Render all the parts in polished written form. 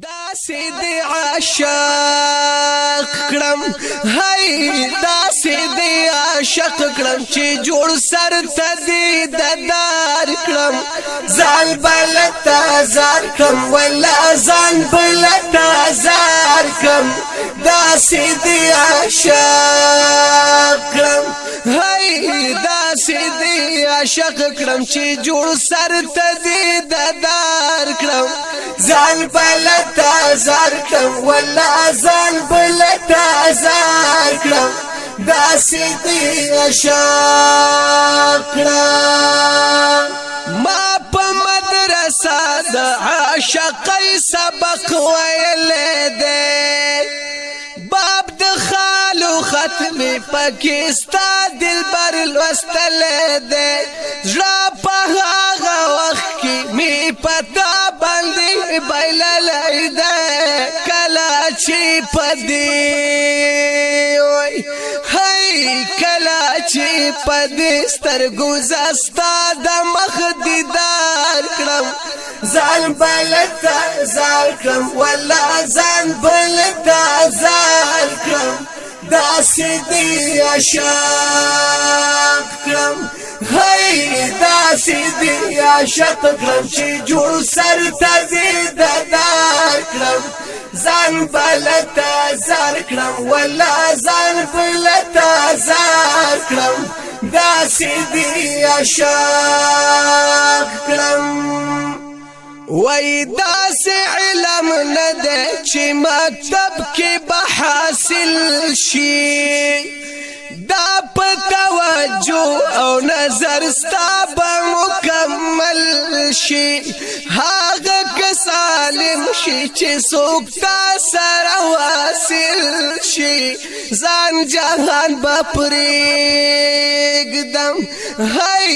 دا سیدی عاشق کرم هی دا سیدی عاشق کرم چی جوڑ سر تدی ددار کرم زال بلتا زار کرم ولا زال بلتا زار کرم دا سیدی عاشق کرم هی دا سیدی عاشق کرم چی جوڑ سر تدی ددار کرم زال بلتا زار کرم ولا زال بلتا زار کرم دا سیدی عاشق کرم ما پا مدرسه دا عاشقی سبق ویلی دے باب د خالو ختمی پاکستا دلبر لوستل دے زړه په هغه وخت کې می پتا باندې بایللی ده کله چې پدې وای هی کله چې پدې سترګو زستا د مخ دیدار کړم زال بلتا زال کرم ولا زال بلتا زال کرم دا سیدی عاشق کرم هی دا سیدی عاشق کرم چی جوڑ سر تزی ددار کرم زال بلتا زال کرم ولا زال بلتا زال کرم دا سیدی عاشق کرم وای داس علم نده چې مکتب کې بحاصل شي دا په توجه او نظر ستا به مکمل شي هغه که سالم شي چې څوک تا سره واصل شي ځان جهان به پرېږدم هی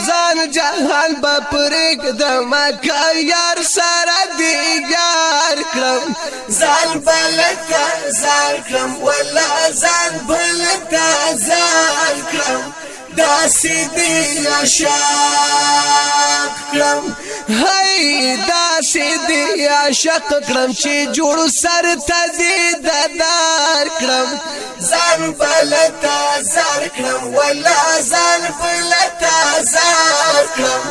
ځان جهان به پرېږدم که یار سره دیدار کړم ځان بلتا زار کړم ولا ځان بلتا زار کړم دا سیدی عاشق کرم هی دا سیدی عاشق کرم چی جوڑ سر تدی ددار کرم زان بلتا زار کرم ولا زان بلتا زار کرم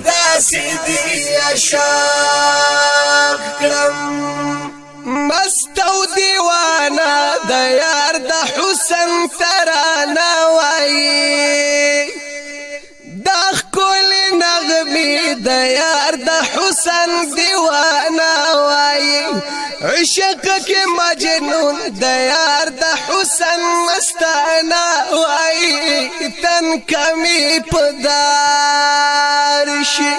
دا سیدی عاشق کرم مستو دیوانا د یار د حسن ترانه وای د خپل نغمه د یار د حسن دیوانا وای عشق کې مجنون د یار د حسن مستانه وای تن کمی پدار شي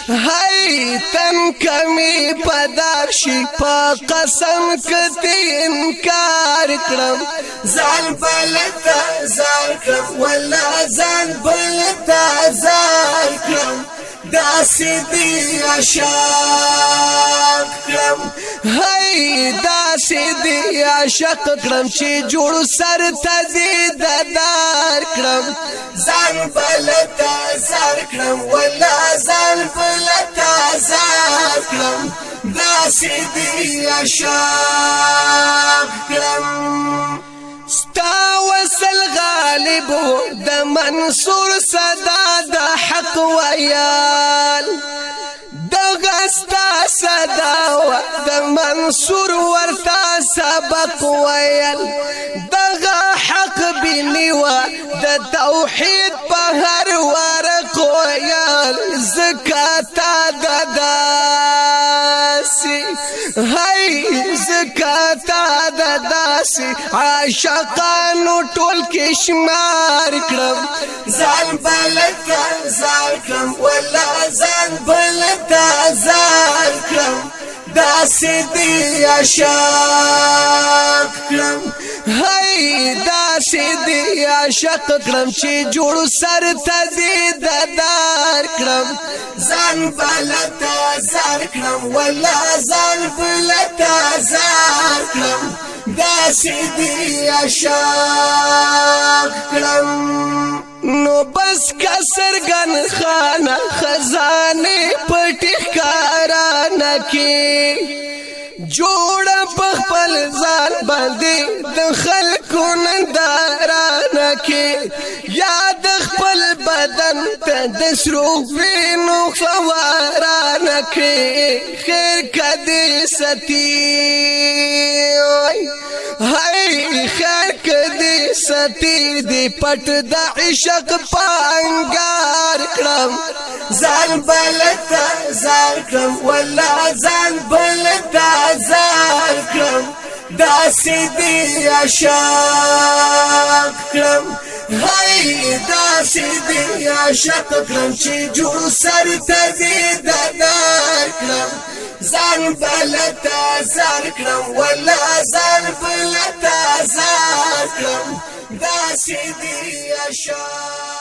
هی تن کمی پدار شي په قسم کته انکار کړم ځان بلتا زار کړم ولا ځان بلتا زار کړم دا سیدی عاشق کرم هی دا سیدی عاشق کرم چی جوڑ سر تزی ددار کرم زان بلتا زار کرم ولا زان بلتا زار کرم دا سیدی عاشق کرم ستا وصل غالب د منصور صدا د حق ویال دغه ستا صدا د منصور ورتا سبق ویل دغه حق بنیوا د توحید په هر ورق ویل زکات دداسي هی زکات دداسي عاشقانو ټول کې شمار کړم ځان بلتا زار کړم ولا ځان بلتا زار کړم دا سیدی عاشق کرم هی دا سیدی عاشق کرم چې جوړ سر تزی ددار کرم ځان بلتا زار کړم ولا ځان بلتا زار کړم دا سیدی عاشق کرم نو بس کسر گن خانه خزانه پټ ښکارانه کې جوړ په خپل ځان باندې د خلکو نندارانه کې یاد خپل بدن ته د سرو وینو فوارانه کې خیر کدي ستی هاي خیر کدي ستی دی پټ د عشق پانګار کړم ځان بلتا زار کړم ولا ځان بلتا زار کړم داسې دی عاشق کړم هاي داسې دی عاشق کړم چې جوړ سر ته دې ددار کړم ځان بلتا زار کړم ولا ځان بلتا زار کړم داسې دی عاشق